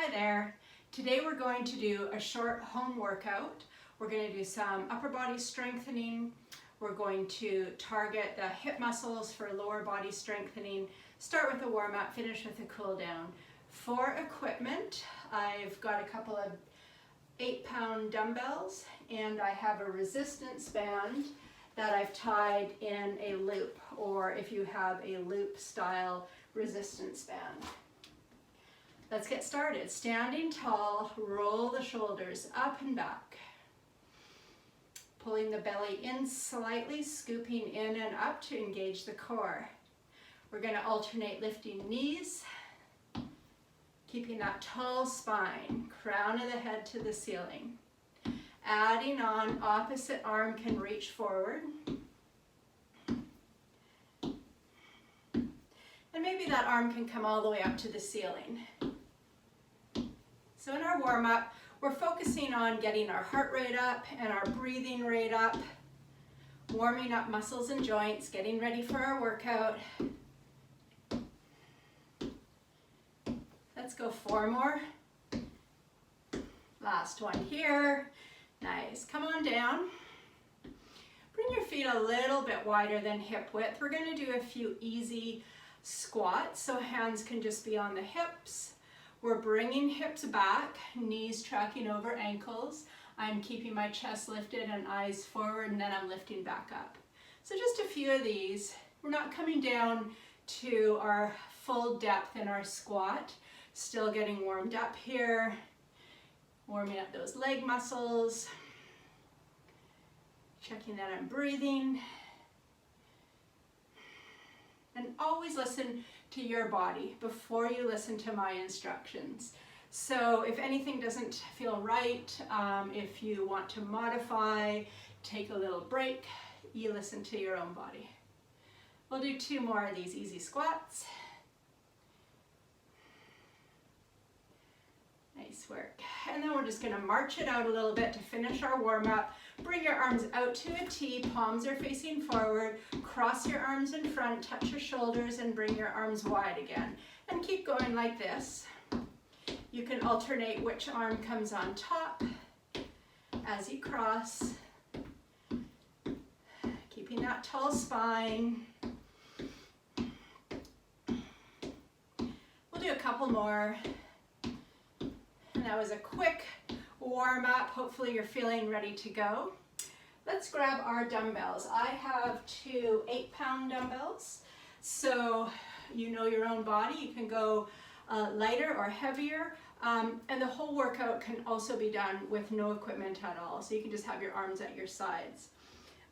Hi there. Today we're going to do a short home workout. We're going to do some upper body strengthening. We're going to target the hip muscles for lower body strengthening. Start with a warm-up, finish with a cool down. For equipment, I've got a couple of 8-pound dumbbells and I have a resistance band that I've tied in a loop, or if you have a loop style resistance band. Let's get started. Standing tall, roll the shoulders up and back. Pulling the belly in slightly, scooping in and up to engage the core. We're going to alternate lifting knees, keeping that tall spine, crown of the head to the ceiling. Adding on, opposite arm can reach forward. And maybe that arm can come all the way up to the ceiling. So in our warm-up, we're focusing on getting our heart rate up and our breathing rate up, warming up muscles and joints, getting ready for our workout. Let's go 4 more. Last one here. Nice. Come on down. Bring your feet a little bit wider than hip width. We're going to do a few easy squats, so hands can just be on the hips. We're bringing hips back, knees tracking over ankles. I'm keeping my chest lifted and eyes forward, and then I'm lifting back up. So just a few of these. We're not coming down to our full depth in our squat. Still getting warmed up here. Warming up those leg muscles. Checking that I'm breathing. And always listen to your body before you listen to my instructions. So if anything doesn't feel right, if you want to modify, take a little break, you listen to your own body. We'll do 2 more of these easy squats. Nice work. And then we're just going to march it out a little bit to finish our warm-up. Bring your arms out to a T, palms are facing forward, cross your arms in front, touch your shoulders, and bring your arms wide again. And keep going like this. You can alternate which arm comes on top as you cross. Keeping that tall spine. We'll do a couple more. And that was a quick warm up. Hopefully you're feeling ready to go. Let's grab our dumbbells. I have 2 8-pound dumbbells. So you know your own body. You can go lighter or heavier. And the whole workout can also be done with no equipment at all. So you can just have your arms at your sides.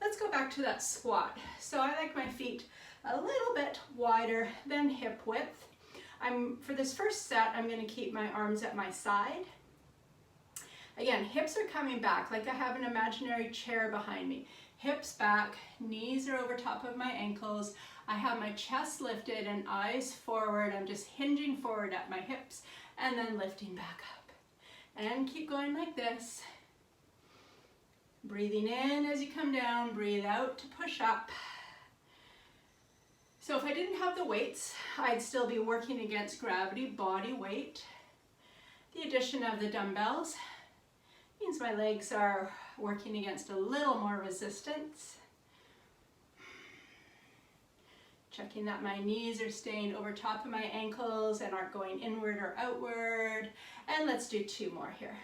Let's go back to that squat. So I like my feet a little bit wider than hip width. For this first set, I'm going to keep my arms at my side. Again, hips are coming back, like I have an imaginary chair behind me. Hips back, knees are over top of my ankles. I have my chest lifted and eyes forward. I'm just hinging forward at my hips and then lifting back up. And keep going like this. Breathing in as you come down, breathe out to push up. So if I didn't have the weights, I'd still be working against gravity, body weight. The addition of the dumbbells means my legs are working against a little more resistance. Checking that my knees are staying over top of my ankles and aren't going inward or outward. And let's do 2 more here.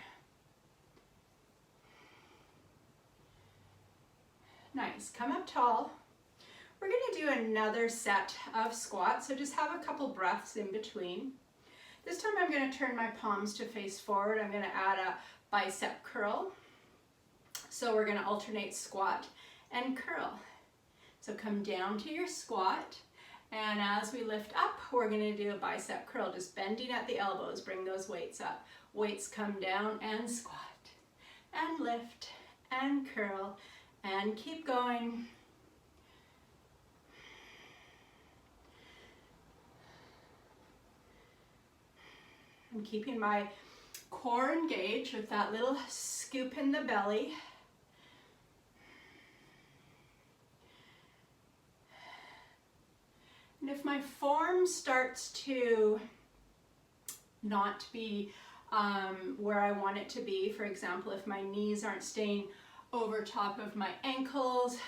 Nice, come up tall. We're going to do another set of squats, so just have a couple breaths in between. This time I'm going to turn my palms to face forward. I'm going to add a bicep curl. So we're going to alternate squat and curl. So come down to your squat, and as we lift up, we're going to do a bicep curl, just bending at the elbows. Bring those weights up. Weights come down and squat, and lift, and curl, and keep going. I'm keeping my core engaged with that little scoop in the belly. And if my form starts to not be where I want it to be. For example, if my knees aren't staying over top of my ankles,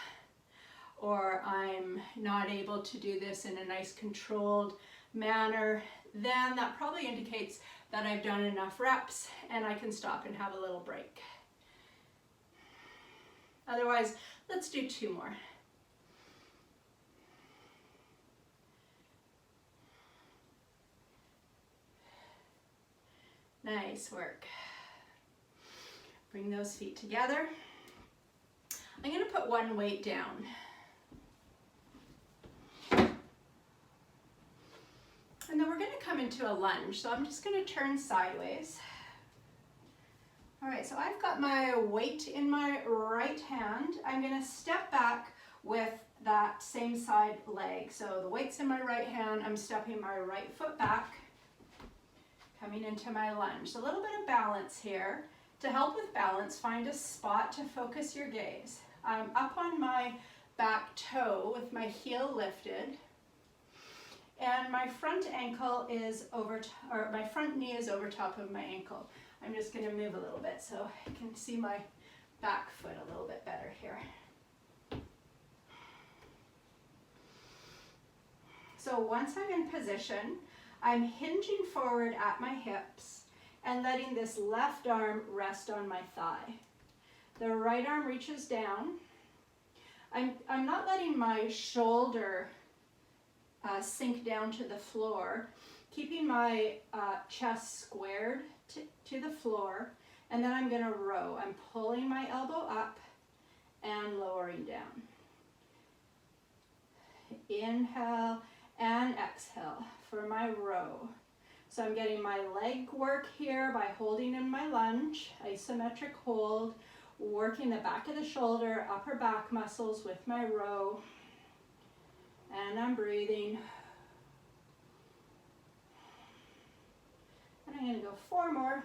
or I'm not able to do this in a nice controlled manner, then that probably indicates that I've done enough reps and I can stop and have a little break. Otherwise, let's do 2 more. Nice work. Bring those feet together. I'm going to put one weight down. And then we're going to come into a lunge. So I'm just going to turn sideways. All right, so I've got my weight in my right hand. I'm going to step back with that same side leg. So the weight's in my right hand. I'm stepping my right foot back, coming into my lunge. So a little bit of balance here. To help with balance, find a spot to focus your gaze. I'm up on my back toe with my heel lifted. And my front ankle is my front knee is over top of my ankle. I'm just going to move a little bit so I can see my back foot a little bit better here. So once I'm in position, I'm hinging forward at my hips and letting this left arm rest on my thigh. The right arm reaches down. I'm not letting my shoulder sink down to the floor, keeping my chest squared to the floor, and then I'm going to row. I'm pulling my elbow up and lowering down. Inhale and exhale for my row. So I'm getting my leg work here by holding in my lunge, isometric hold, working the back of the shoulder, upper back muscles with my row. And I'm breathing. And I'm going to go 4 more.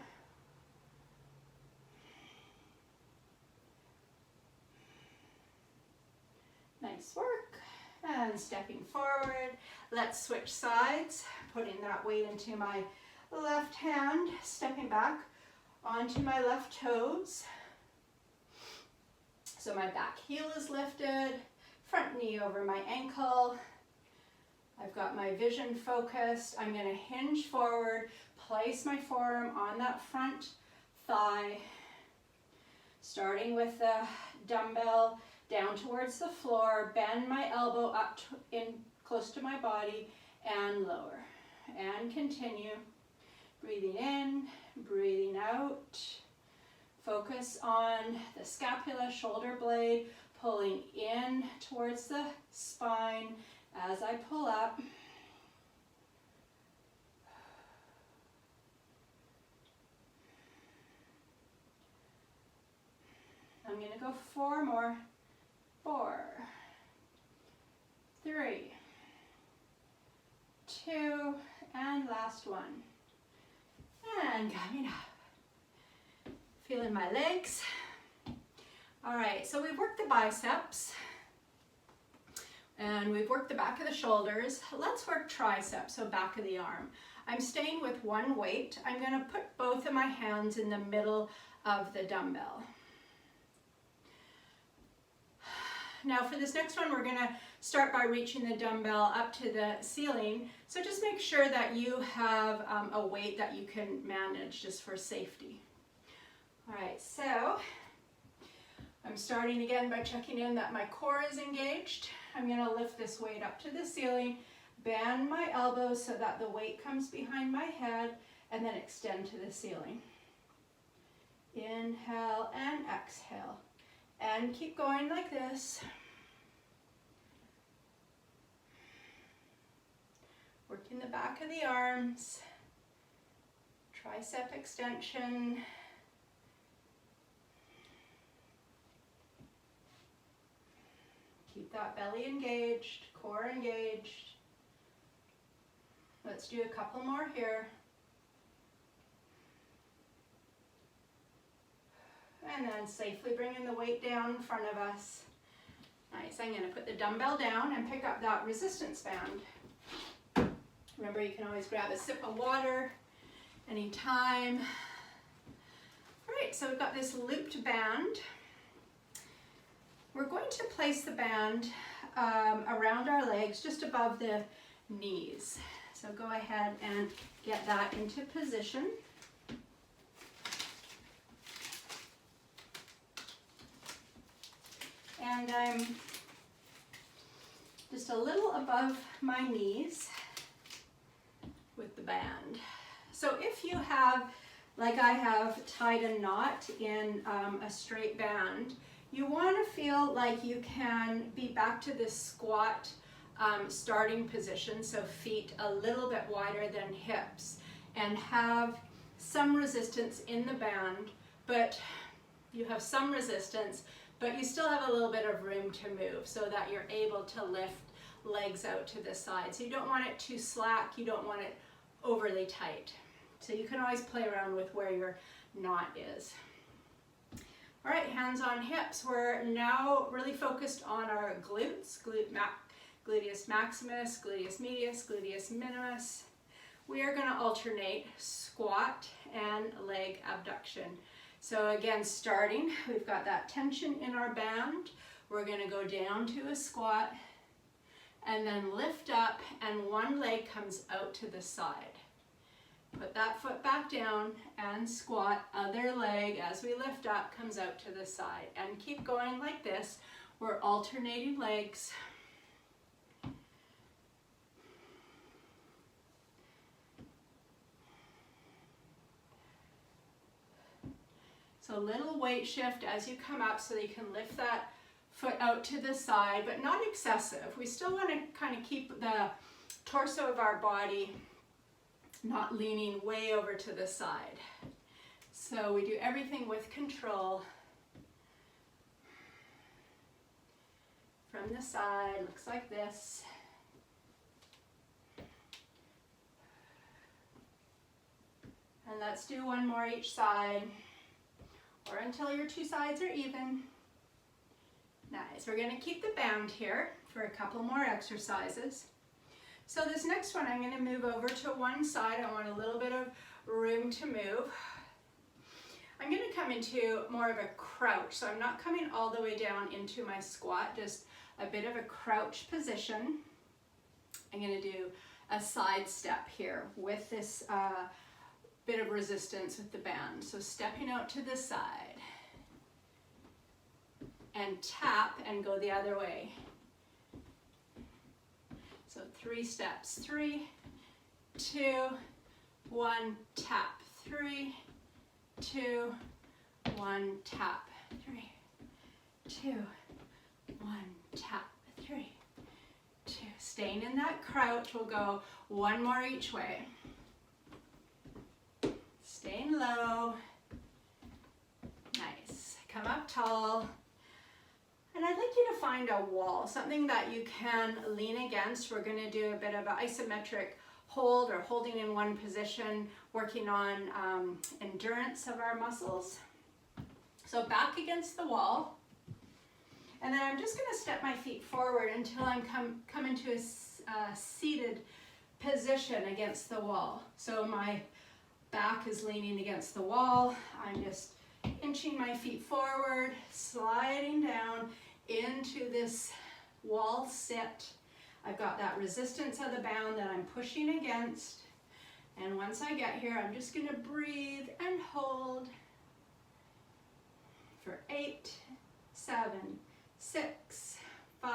Nice work. And stepping forward. Let's switch sides. Putting that weight into my left hand. Stepping back onto my left toes. So my back heel is lifted. Front knee over my ankle. I've got my vision focused. I'm going to hinge forward, place my forearm on that front thigh, starting with the dumbbell down towards the floor, bend my elbow up in close to my body and lower. And continue. Breathing in, breathing out. Focus on the scapula, shoulder blade, pulling in towards the spine as I pull up. I'm going to go 4 more. 4, 3, 2, and last one. And coming up. Feeling my legs. All right, so we've worked the biceps and we've worked the back of the shoulders. Let's work triceps, so back of the arm. I'm staying with one weight. I'm going to put both of my hands in the middle of the dumbbell. Now for this next one, we're going to start by reaching the dumbbell up to the ceiling. So just make sure that you have a weight that you can manage just for safety. All right, so I'm starting again by checking in that my core is engaged. I'm going to lift this weight up to the ceiling, bend my elbows so that the weight comes behind my head, and then extend to the ceiling. Inhale and exhale. And keep going like this. Working the back of the arms, tricep extension. Keep that belly engaged, core engaged. Let's do a couple more here. And then safely bringing the weight down in front of us. Nice, I'm going to put the dumbbell down and pick up that resistance band. Remember, you can always grab a sip of water anytime. right, so we've got this looped band. We're going to place the band around our legs, just above the knees. So go ahead and get that into position. And I'm just a little above my knees with the band. So if you have, like I have, tied a knot in a straight band, you want to feel like you can be back to this squat starting position, so feet a little bit wider than hips, and have some resistance in the band, but you have some resistance, but you still have a little bit of room to move so that you're able to lift legs out to the side. So you don't want it too slack, you don't want it overly tight. So you can always play around with where your knot is. All right, hands on hips. We're now really focused on our glutes, gluteus maximus, gluteus medius, gluteus minimus. We are going to alternate squat and leg abduction. So again, starting, we've got that tension in our band. We're going to go down to a squat and then lift up, and one leg comes out to the side. Put that foot back down and squat, other leg as we lift up comes out to the side, and keep going like this. We're alternating legs. So a little weight shift as you come up so that you can lift that foot out to the side, but not excessive. We still want to kind of keep the torso of our body not leaning way over to the side. So we do everything with control. From the side, looks like this. And let's do one more each side, or until your two sides are even. Nice, we're gonna keep the band here for a couple more exercises. So this next one, I'm going to move over to one side. I want a little bit of room to move. I'm going to come into more of a crouch. So I'm not coming all the way down into my squat, just a bit of a crouch position. I'm going to do a side step here with this bit of resistance with the band. So stepping out to the side and tap and go the other way. So 3 steps, 3, 2, 1, tap, 3, 2, 1, tap, 3, 2, 1, tap, 3, 2. Staying in that crouch, we'll go one more each way. Staying low. Nice. Come up tall. And I'd like you to find a wall, something that you can lean against. We're going to do a bit of an isometric hold, or holding in one position, working on endurance of our muscles. So back against the wall. And then I'm just going to step my feet forward until I'm come into a seated position against the wall. So my back is leaning against the wall. I'm just inching my feet forward, sliding down into this wall sit. I've got that resistance of the band that I'm pushing against. And once I get here, I'm just going to breathe and hold for 8, 7, 6, 5,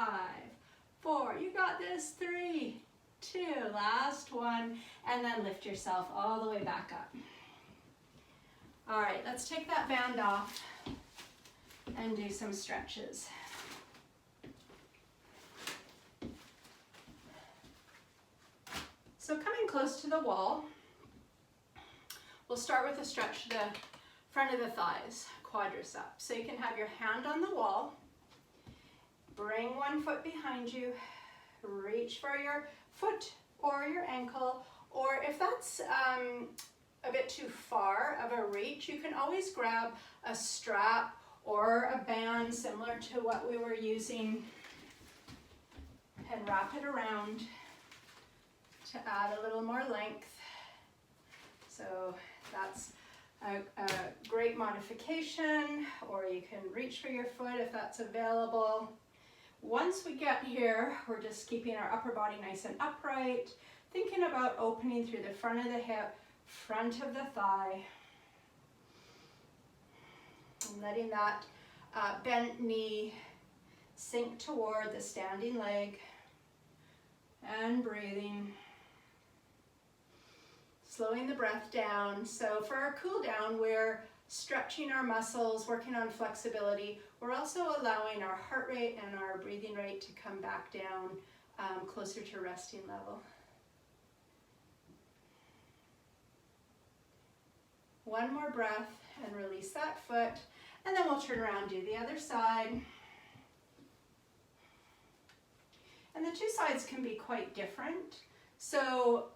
4. You got this. 3, 2, last one, and then lift yourself all the way back up. All right, let's take that band off and do some stretches. So coming close to the wall, we'll start with a stretch to the front of the thighs, quadricep. So you can have your hand on the wall, bring one foot behind you, reach for your foot or your ankle, or if that's a bit too far of a reach, you can always grab a strap or a band similar to what we were using and wrap it around to add a little more length. So that's a great modification, or you can reach for your foot if that's available. Once we get here, we're just keeping our upper body nice and upright, thinking about opening through the front of the hip, front of the thigh, and letting that bent knee sink toward the standing leg, and breathing. Slowing the breath down. So for our cool down, we're stretching our muscles, working on flexibility. We're also allowing our heart rate and our breathing rate to come back down closer to resting level. One more breath and release that foot, and then we'll turn around, do the other side. And the two sides can be quite different. So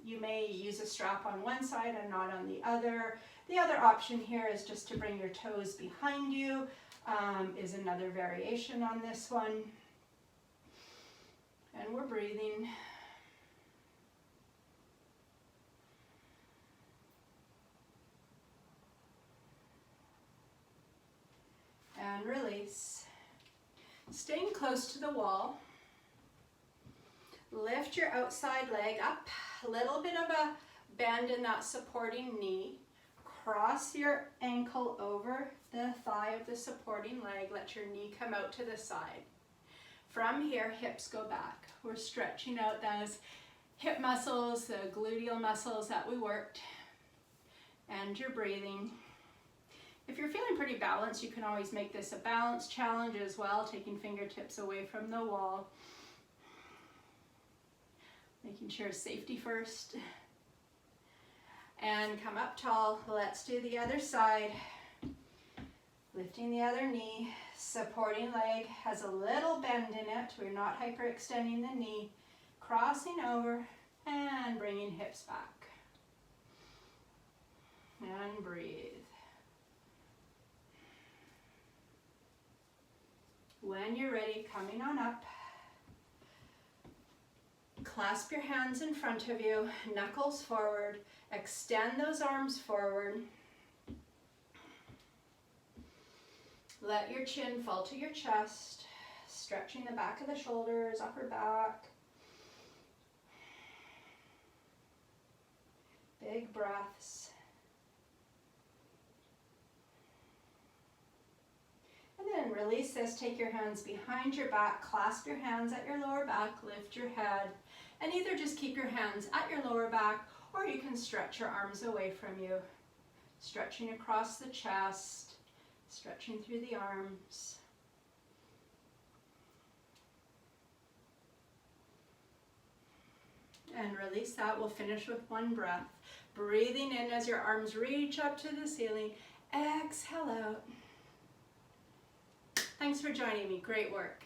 you may use a strap on one side and not on the other. The other option here is just to bring your toes behind you, is another variation on this one. And we're breathing. And release. Staying close to the wall. Lift your outside leg up, a little bit of a bend in that supporting knee. Cross your ankle over the thigh of the supporting leg. Let your knee come out to the side. From here, hips go back. We're stretching out those hip muscles, the gluteal muscles that we worked. And you're breathing. If you're feeling pretty balanced, you can always make this a balance challenge as well, taking fingertips away from the wall. Making sure safety first. And come up tall. Let's do the other side. Lifting the other knee. Supporting leg has a little bend in it. We're not hyperextending the knee. Crossing over and bringing hips back. And breathe. When you're ready, coming on up. Clasp your hands in front of you, knuckles forward, extend those arms forward. Let your chin fall to your chest, stretching the back of the shoulders, upper back. Big breaths. And then release this, take your hands behind your back, clasp your hands at your lower back, lift your head, and either just keep your hands at your lower back, or you can stretch your arms away from you. Stretching across the chest, stretching through the arms. And release that. We'll finish with one breath. Breathing in as your arms reach up to the ceiling. Exhale out. Thanks for joining me. Great work.